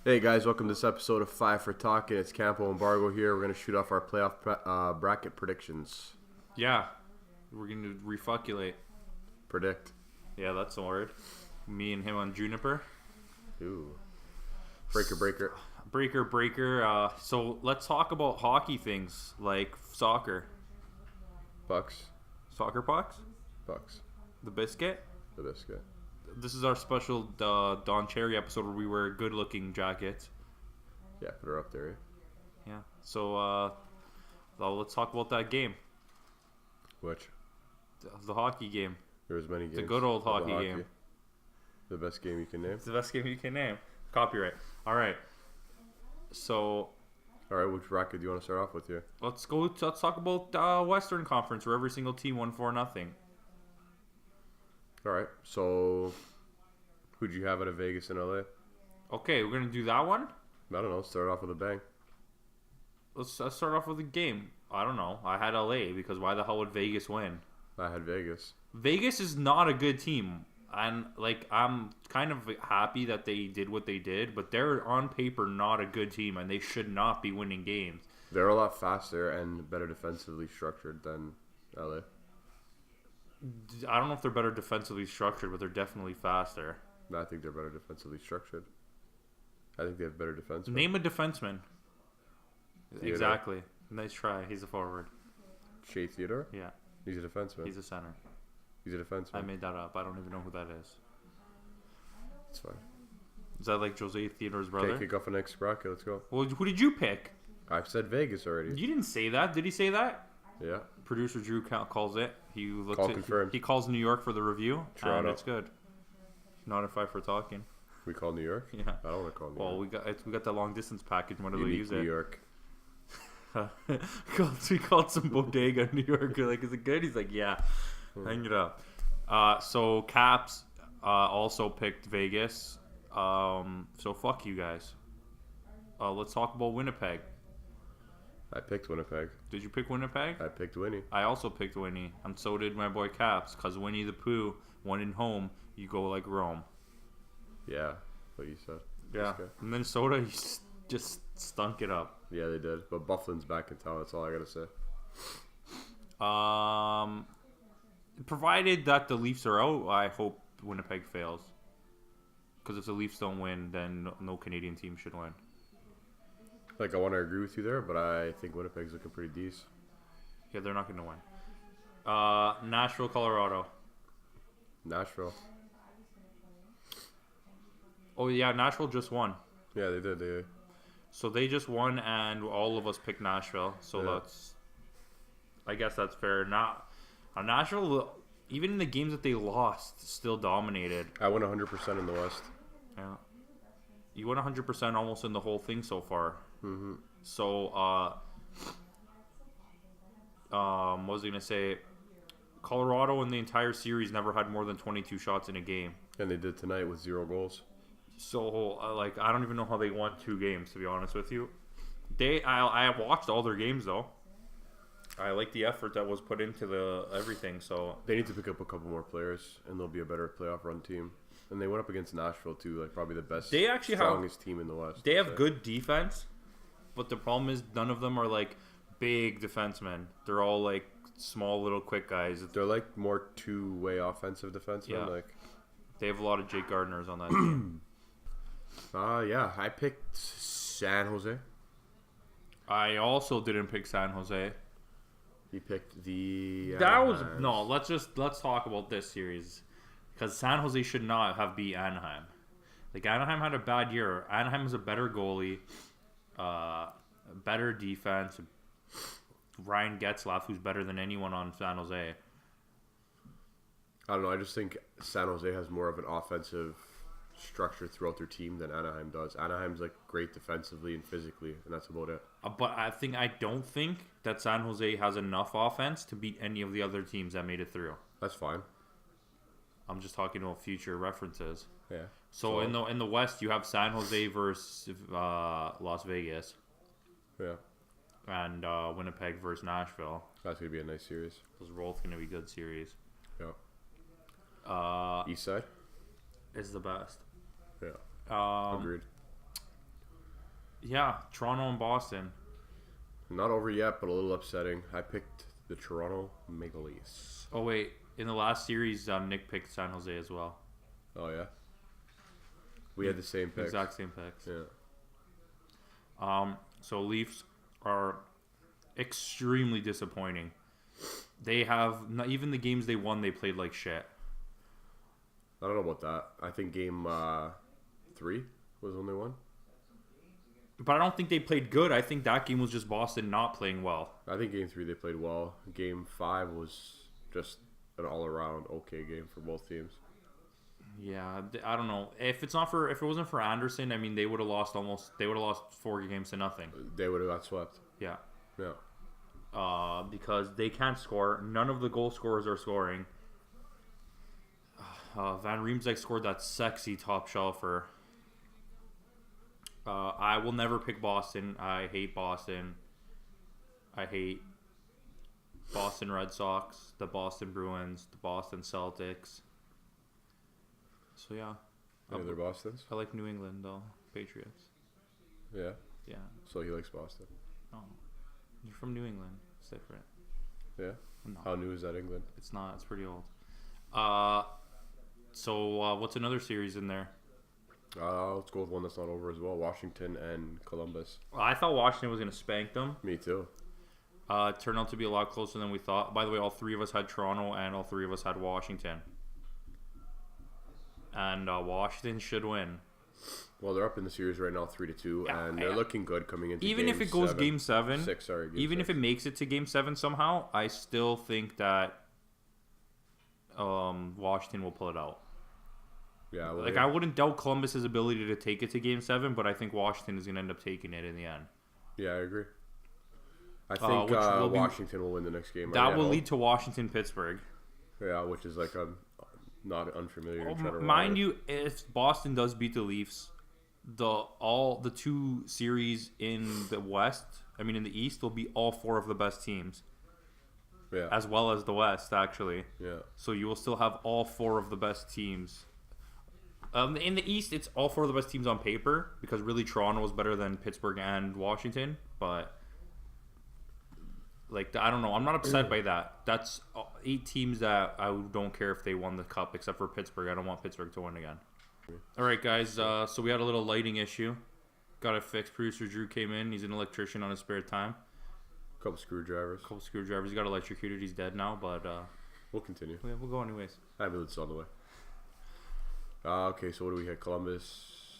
Hey guys, welcome to this episode of Five for Talking. It's Campo and Bargo here. We're going to shoot off our playoff bracket predictions. Yeah, we're going to refuculate. Predict. Yeah, that's the word. Me and him on Juniper. Ooh. Breaker. Breaker. So let's talk about hockey things like soccer. Bucks. Soccer pucks? Bucks. The biscuit? The biscuit. This is our special Don Cherry episode where we wear good-looking jackets. Yeah, put her up there. Yeah. So let's talk about that game. Which? The hockey game. There's many games. The good old hockey game. The best game you can name. It's the best game you can name. Copyright. All right. So All right, which bracket do you want to start off with here? let's talk about Western Conference, where every single team won 4-0. All right, so who'd you have out of Vegas and LA? Okay, we're gonna do that one. I don't know. Start off with a bang. Let's start off with a game. I don't know. I had LA because why the hell would Vegas win? I had Vegas. Vegas is not a good team, and I'm kind of happy that they did what they did, but they're on paper not a good team, and they should not be winning games. They're a lot faster and better defensively structured than LA. I don't know if they're better defensively structured, but they're definitely faster. No, I think they're better defensively structured. I think they have better defense. Name a defenseman. Theodore. Exactly. Nice try. He's a forward. Shea Theodore? Yeah. He's a defenseman. He's a center. He's a defenseman. I made that up. I don't even know who that is. It's fine. Is that like Jose Theodore's brother? Okay, kick off the next bracket. Let's go. Well, who did you pick? I've said Vegas already. You didn't say that. Did he say that? Yeah. Producer Drew calls it. He looks Call at, confirmed. He calls New York for the review, and Toronto. it's good. Not if I for talking. We call New York? Yeah. I don't want to call New Well, York. we got the long distance package. When do they Unique use New it? York. We called some bodega in New York. We're like, is it good? He's like, yeah. Hang it up. So Caps also picked Vegas. So fuck you guys. Let's talk about Winnipeg. I picked Winnipeg. Did you pick Winnipeg? I picked Winnie. I also picked Winnie, and so did my boy Caps, because Winnie the Pooh won in home. You go like Rome. Yeah, what you said. Yeah. This guy. Minnesota just stunk it up. Yeah, they did. But Bufflin's back in town. That's all I got to say. Provided that the Leafs are out, I hope Winnipeg fails. Because if the Leafs don't win, then no Canadian team should win. Like, I want to agree with you there, but I think Winnipeg's looking pretty decent. Yeah, they're not going to win. Nashville, Colorado. Nashville. Oh, yeah, Nashville just won. Yeah, they did. So they just won, and all of us picked Nashville. So Yeah. I guess that's fair. Nashville, even in the games that they lost, still dominated. I won 100% in the West. Yeah, you won 100% almost in the whole thing so far. Mm-hmm. So, what was I gonna say? Colorado in the entire series never had more than 22 shots in a game. And they did tonight with 0 goals. So, I don't even know how they won 2 games, to be honest with you. I have watched all their games though. I like the effort that was put into the everything. So They need to pick up a couple more players, and they'll be a better playoff run team. And they went up against Nashville too, like probably the best, They actually strongest team in the West. they have good defense, but the problem is none of them are like big defensemen. They're all like small, little, quick guys. They're like more two-way offensive defensemen. Yeah. Like, They have a lot of Jake Gardners on that team. yeah, I picked San Jose. I also didn't pick San Jose. He picked the. That was no. Let's talk about this series because San Jose should not have beat Anaheim. Like Anaheim had a bad year. Anaheim is a better goalie, better defense. Ryan Getzlaff, who's better than anyone on San Jose. I don't know. I just think San Jose has more of an offensive structure throughout their team than Anaheim does. Anaheim's like great defensively and physically, and that's about it. But I don't think that San Jose has enough offense to beat any of the other teams that made it through. That's fine. I'm just talking about future references. Yeah. So in the West, you have San Jose versus Las Vegas, Yeah. and Winnipeg versus Nashville. That's gonna be a nice series. Those are both going to be good series. Yeah. East side. Is the best. Yeah. Agreed. Yeah, Toronto and Boston. Not over yet, but a little upsetting. I picked the Toronto Maple Leafs. Oh wait, in the last series, Nick picked San Jose as well. Oh yeah. We had the same picks. Exact same picks. Yeah. So Leafs are extremely disappointing. They have not even the games they won. They played like shit. I don't know about that. I think game 3 was only one. But I don't think they played good. I think that game was just Boston not playing well. I think game 3 they played well. Game 5 was just an all-around okay game for both teams. Yeah, I don't know. If it wasn't for Anderson, I mean, they would have lost 4 games to nothing. They would have got swept. Yeah. Yeah. Because they can't score. None of the goal scorers are scoring. Van Riemsdyk scored that sexy top shelfer. I will never pick Boston. I hate Boston. I hate Boston Red Sox, the Boston Bruins, the Boston Celtics. So yeah. Any other Bostons? I like New England though. Patriots. Yeah. Yeah. So he likes Boston. Oh. You're from New England. It's different. Yeah. No. How new is that England? It's not. It's pretty old. So what's another series in there? Let's go with one that's not over as well. Washington and Columbus. Well, I thought Washington was going to spank them. Me too. It turned out to be a lot closer than we thought. By the way, all 3 of us had Toronto and all 3 of us had Washington. And Washington should win. Well, they're up in the series right now, 3-2, Yeah, and they're looking good coming into. Even game if it goes 7. Game 7, 6, sorry. Even 6. if it makes it to Game 7 somehow, I still think that Washington will pull it out. Yeah, well, Like, I wouldn't doubt Columbus's ability to take it to Game 7, but I think Washington is going to end up taking it in the end. Yeah, I agree. I think Washington will win the next game. That will lead to Washington-Pittsburgh. Yeah, which is like a not unfamiliar. Mind you, if Boston does beat the Leafs, the 2 series in the West, in the East, will be all 4 of the best teams. Yeah. As well as the West, actually. Yeah. So you will still have all 4 of the best teams. In the East, it's all 4 of the best teams on paper because really Toronto is better than Pittsburgh and Washington. But I don't know. I'm not upset by that. That's 8 teams that I don't care if they won the cup, except for Pittsburgh. I don't want Pittsburgh to win again. All right, guys. So we had a little lighting issue. Got it fixed. Producer Drew came in. He's an electrician on his spare time. Couple screwdrivers. He got electrocuted. He's dead now, but we'll continue. Yeah, we'll go anyways. Ambulance on the way. Okay, so what do we hit? Columbus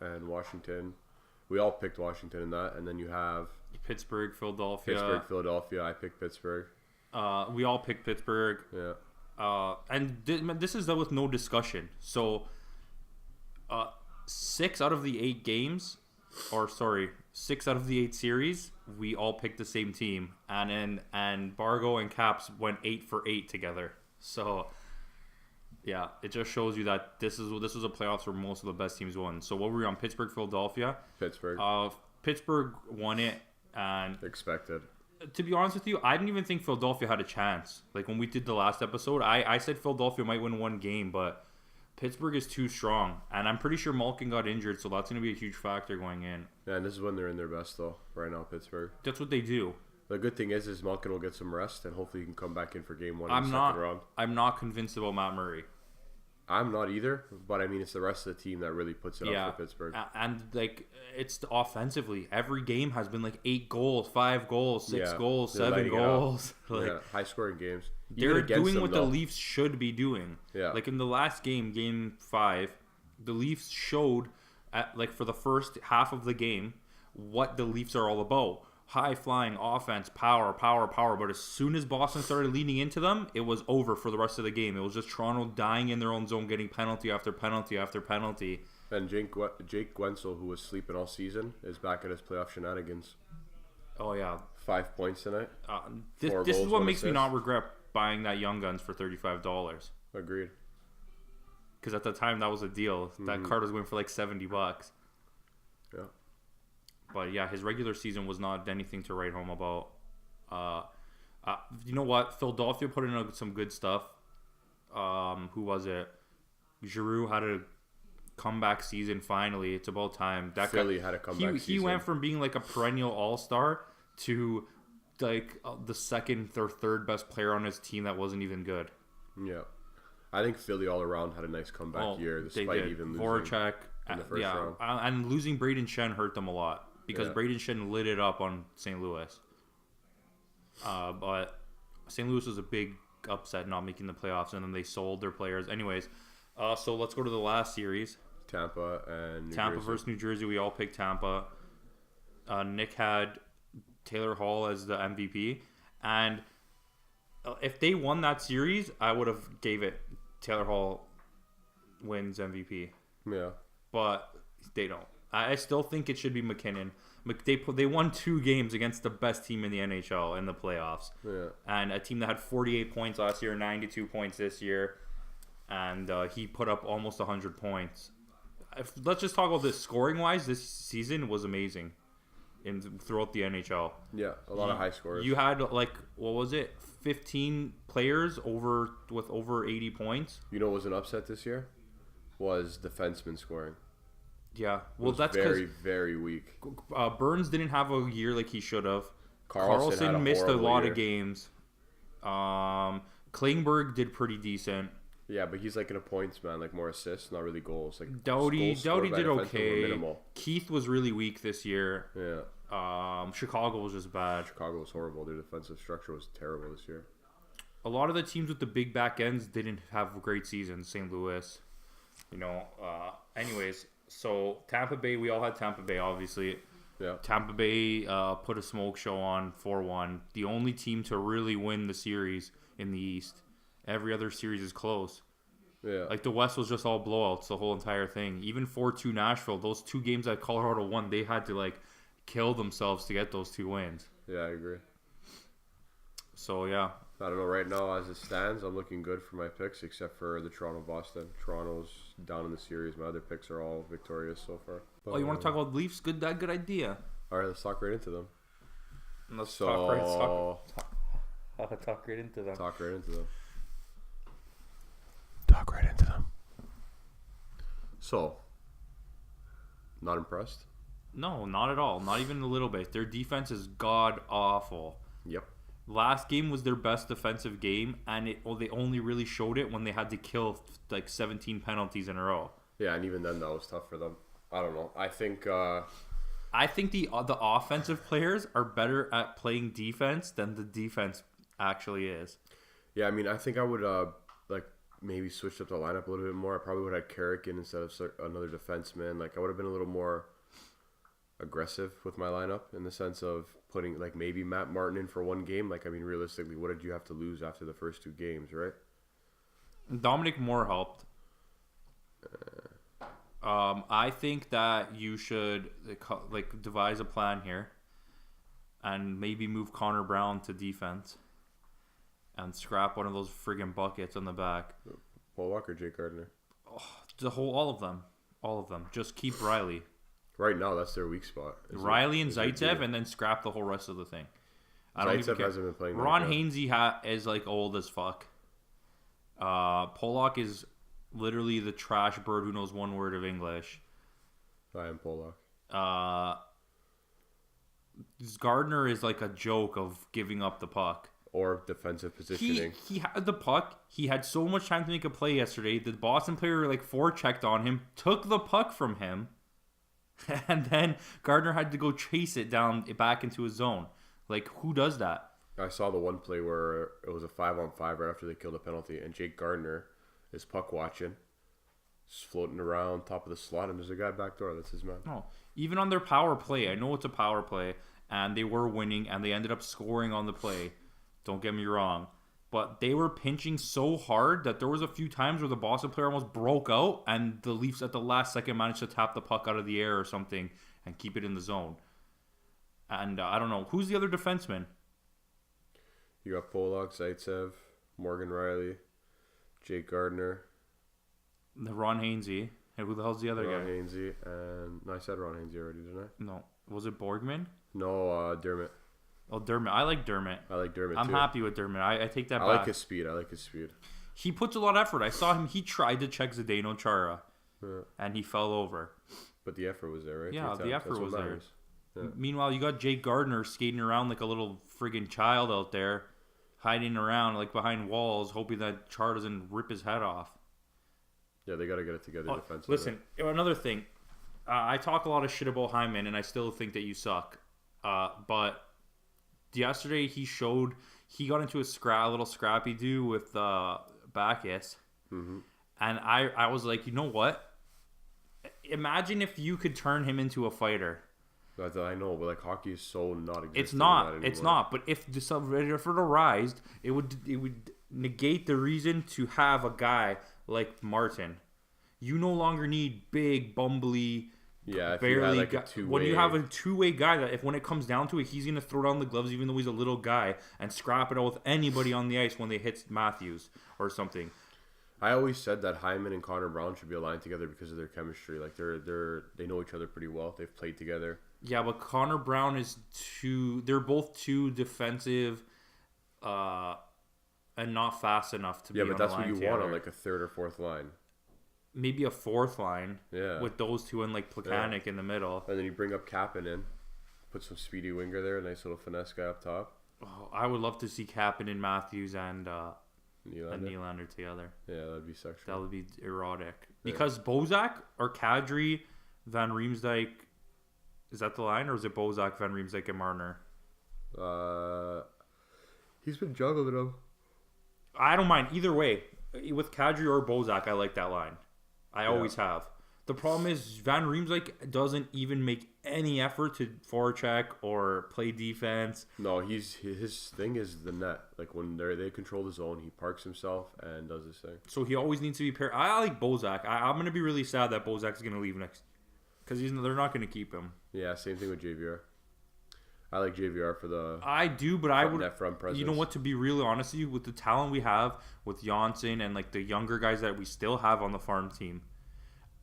and Washington. We all picked Washington in that, and then you have Pittsburgh, Philadelphia. Philadelphia. I picked Pittsburgh. We all picked Pittsburgh. Yeah. And this is with no discussion. So, 6 out of the 8 games, 6 out of the 8 series, we all picked the same team, and Bargo and Caps went 8 for 8 together. So, yeah, it just shows you that this was a playoffs where most of the best teams won. So what were we on? Pittsburgh, Philadelphia. Pittsburgh. Pittsburgh won it, and expected. To be honest with you, I didn't even think Philadelphia had a chance. Like when we did the last episode, I said Philadelphia might win 1 game, but Pittsburgh is too strong, and I'm pretty sure Malkin got injured, so that's going to be a huge factor going in. Yeah, and this is when they're in their best though. Right now, Pittsburgh. That's what they do. The good thing is Malkin will get some rest, and hopefully he can come back in for game 1 in the second round. I'm not convinced about Matt Murray. I'm not either, but it's the rest of the team that really puts it up for Pittsburgh. And it's offensively, every game has been 8 goals, 5 goals, 6 goals, 7 goals. High scoring games. They're doing what the Leafs should be doing. Yeah. In the last game, game 5, the Leafs showed for the first half of the game what the Leafs are all about. High flying offense, power. But as soon as Boston started leaning into them, it was over for the rest of the game. It was just Toronto dying in their own zone, getting penalty after penalty after penalty. And Jake Guentzel, who was sleeping all season, is back at his playoff shenanigans. Oh yeah, 5 points tonight. This is what makes me not regret buying that Young Guns for $35. Agreed. Because at the time that was a deal. That card was going for $70. Yeah. But yeah, his regular season was not anything to write home about. You know what? Philadelphia put in some good stuff. Who was it? Giroux had comeback season. Finally, it's about time. That Philly had a comeback He season. went from being like a perennial all-star to like the second or third best player on his team that wasn't even good. Yeah. I think Philly all around had a nice comeback year, despite even losing Voracek, in the first round. and losing Braden Shen hurt them a lot because Yeah. Braden Shen lit it up on St. Louis. But St. Louis was a big upset not making the playoffs, and then they sold their players. Anyways, so let's go to the last series. Tampa and New Tampa Jersey. versus New Jersey. We all picked Tampa. Nick had Taylor Hall as the MVP, and if they won that series, I would have gave it Taylor Hall wins MVP. Yeah. But they don't. I still think it should be McKinnon. They won 2 games against the best team in the NHL in the playoffs, Yeah. and a team that had 48 points last year, 92 points this year, and he put up almost 100 points. Let's just talk about this scoring wise. This season was amazing throughout the NHL. Yeah. A lot of high scores. You had like, what was it, 15 players with over 80 points. You know what was an upset this year? Was defenseman scoring. Yeah, It well was that's very, because very weak. Burns didn't have a year like he should have. Carlson had a missed a horrible lot year. of games. Klingberg did pretty decent. Yeah, but he's like in a points man, like more assists, not really goals. Like Doughty goals scored by did defensemen were okay. minimal. Keith was really weak this year. Yeah. Chicago was just bad. Chicago was horrible. Their defensive structure was terrible this year. A lot of the teams with the big back ends didn't have great seasons. St. Louis, anyways, so Tampa Bay, we all had Tampa Bay, obviously. Yeah. Tampa Bay put a smoke show on 4-1. The only team to really win the series in the East. Every other series is close. Yeah. Like the West was just all blowouts, the whole entire thing. Even 4-2 Nashville, those 2 games that Colorado won, they had to like kill themselves to get those 2 wins. Yeah, I agree. So yeah. I don't know. Right now, as it stands, I'm looking good for my picks, except for the Toronto-Boston. Toronto's down in the series. My other picks are all victorious so far. Oh, you want to talk about Leafs? Good idea. All right, let's talk right into them. Let's Talk right into them. Talk right into them. So, not impressed? No, not at all. Not even a little bit. Their defense is god awful. Yep. Last game was their best defensive game, and they only really showed it when they had to kill like 17 penalties in a row. Yeah, and even then that was tough for them. I don't know. I think the offensive players are better at playing defense than the defense actually is. Yeah, I mean, I think I would maybe switch up the lineup a little bit more. I probably would have Carrick in instead of another defenseman. Like I would have been a little more aggressive with my lineup in the sense of putting like maybe Matt Martin in for 1 game. Like I mean, realistically, what did you have to lose after the first 2 games, right? Dominic Moore helped. I think that you should like devise a plan here, and maybe move Connor Brown to defense, and scrap one of those friggin' buckets on the back. Paul Walker, Jake Gardner. All of them. Just keep Riley. Right now, that's their weak spot. Riley and Zaitsev, and then scrap the whole rest of the thing. I don't even Zaitsev care. hasn't been playing. Ron that good. Hainsey is like old as fuck. Pollock is literally the trash bird who knows 1 word of English. I am Pollock. Gardner is like a joke of giving up the puck. Or defensive positioning. He had the puck. He had so much time to make a play yesterday. The Boston player like forechecked on him, took the puck from him, and then Gardner had to go chase it back into his zone. Like, who does that? I saw the one play where it was a 5-on-5 right after they killed a penalty, and Jake Gardner is puck watching, just floating around top of the slot, and there's a guy back door. That's his man. No, even on their power play, I know it's a power play, and they were winning, and they ended up scoring on the play. Don't get me wrong, but they were pinching so hard that there was a few times where the Boston player almost broke out, and the Leafs at the last second managed to tap the puck out of the air or something and keep it in the zone. And I don't know, who's the other defenseman? You got Pollock, Zaitsev, Morgan Riley, Jake Gardner, Ron Hainsey. And who the hell's the other Ron guy? Hainsey, and no, I said Ron Hainsey already, didn't I? No, was it Borgman? No, Dermott. Oh, Dermott. I like Dermott. I like Dermott I'm too. happy with Dermott. I take that I back. like his speed. He puts a lot of effort. I saw him. He tried to check Zdeno Chara. Yeah. and he fell over. But the effort was there, right? Yeah, the effort was there. Yeah. Meanwhile, you got Jake Gardner skating around like a little friggin' child out there, hiding around like behind walls, hoping that Char doesn't rip his head off. Yeah, they got to get it together defensively. Listen, another thing. I talk a lot of shit about Hyman, and I still think that you suck. But yesterday he got into a little scrappy do with Bacchus. Mm-hmm. And I was like, you know what? Imagine if you could turn him into a fighter. I know, but like hockey is so not existing. It's not. It's not. But if it arised, it would negate the reason to have a guy like Martin. You no longer need big, bumbly, if barely. you had like a two-way... When you have a two-way guy that, if when it comes down to it, he's gonna throw down the gloves, even though he's a little guy, and scrap it out with anybody on the ice when they hit Matthews or something. I always said that Hyman and Connor Brown should be aligned together because of their chemistry. Like they know each other pretty well. They've played together. Yeah, but Connor Brown is they're both too defensive, and not fast enough to be on the line. Yeah, but that's what you want on like a third or fourth line. Maybe a fourth line. Yeah. With those two and like Plekanec in the middle. And then you bring up Kapanen, put some speedy winger there, a nice little finesse guy up top. Oh, I would love to see Kapanen, Matthews, and Nylander. Nylander together. Yeah, that'd be sexual. That would be erotic. Yeah. Because Bozak or Kadri, Van Riemsdyk, is that the line, or is it Bozak, Van Riemsdyk, and Marner? He's been juggling them. I don't mind either way. With Kadri or Bozak, I like that line. I always have. The problem is Van Riemsdyk doesn't even make any effort to forecheck or play defense. No, his thing is the net. Like when they control the zone, he parks himself and does his thing. So he always needs to be paired. I like Bozak. I'm gonna be really sad that Bozak's gonna leave next, because they're not gonna keep him. Yeah, same thing with JVR. I like JVR for the. I do, but I would. Net front presence. You know what? To be really honest with you, with the talent we have with Janssen and like the younger guys that we still have on the farm team,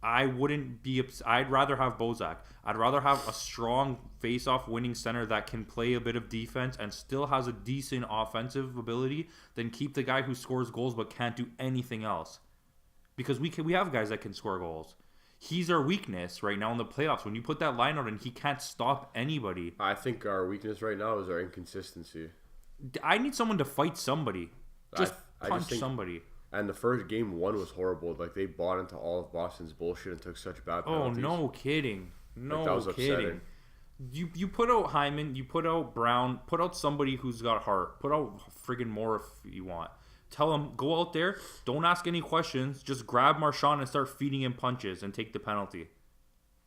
I wouldn't be. I'd rather have Bozak. I'd rather have a strong face-off winning center that can play a bit of defense and still has a decent offensive ability than keep the guy who scores goals but can't do anything else. Because we have guys that can score goals. He's our weakness right now in the playoffs. When you put that line out and he can't stop anybody. I think our weakness right now is our inconsistency. I need someone to fight somebody. Punch somebody. And the first game one was horrible. Like they bought into all of Boston's bullshit and took such bad penalties. Oh, no kidding. No like, that was kidding. Upsetting. You put out Hyman, you put out Brown, put out somebody who's got heart. Put out friggin' Moore if you want. Tell him, go out there, don't ask any questions, just grab Marchand and start feeding him punches and take the penalty.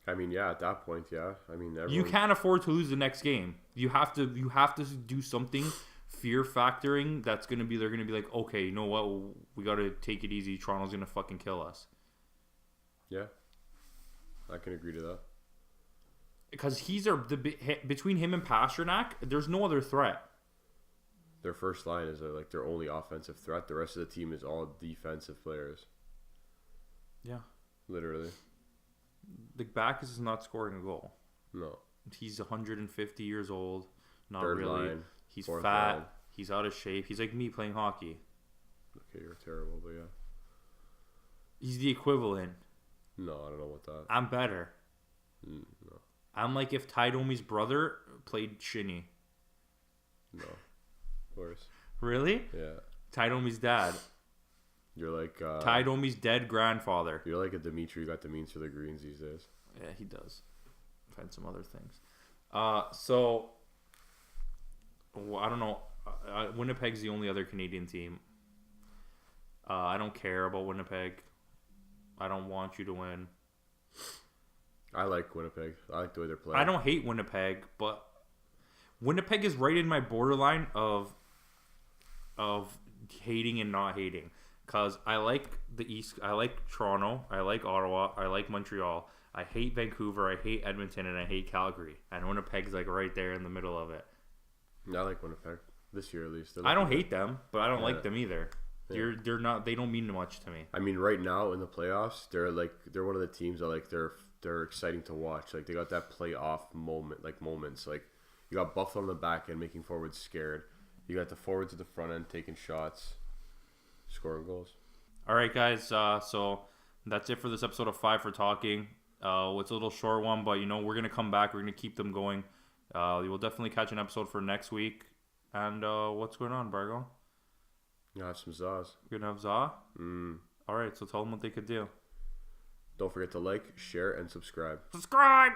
I mean, yeah, at that point, yeah. I mean, you can't afford to lose the next game. You have to do something fear factoring that's they're gonna be like, okay, you know what, we gotta take it easy. Toronto's gonna fucking kill us. Yeah, I can agree to that. Because between him and Pasternak, there's no other threat. Their first line is like their only offensive threat. The rest of the team is all defensive players. Yeah. Literally. The Bacchus is not scoring a goal. No. He's 150 years old. Not Third really. Line, he's fat. Line. He's out of shape. He's like me playing hockey. Okay, you're terrible, but yeah. He's the equivalent. No, I don't know what that. I'm better. No. I'm like if Ty Domi's brother played Shinny. No. Worse. Really? Yeah. Ty Domi's dad. You're like Ty Domi's dead grandfather. You're like a Dimitri who got the means for the Greens these days. Yeah, he does. And some other things. So I don't know. Winnipeg's the only other Canadian team. I don't care about Winnipeg. I don't want you to win. I like Winnipeg. I like the way they're playing. I don't hate Winnipeg, but Winnipeg is right in my borderline of hating and not hating. Because I like the East. I like Toronto. I like Ottawa. I like Montreal. I hate Vancouver. I hate Edmonton, and I hate Calgary. And Winnipeg's like right there in the middle of it. I like Winnipeg this year at least. I don't hate them, but I don't like them either. Yeah. They're not. They don't mean much to me. I mean, right now in the playoffs, they're one of the teams that like they're exciting to watch. Like they got that playoff moments. Like you got Buffalo on the back end making forwards scared. You got the forwards at the front end taking shots, scoring goals. All right, guys. So That's it for this episode of 5 for Talking. It's a little short one, but we're gonna come back. We're gonna keep them going. You will definitely catch an episode for next week. And what's going on, Bargo? You have some Zaz. You're gonna have Za? All right, so tell them what they could do. Don't forget to like, share, and subscribe. Subscribe!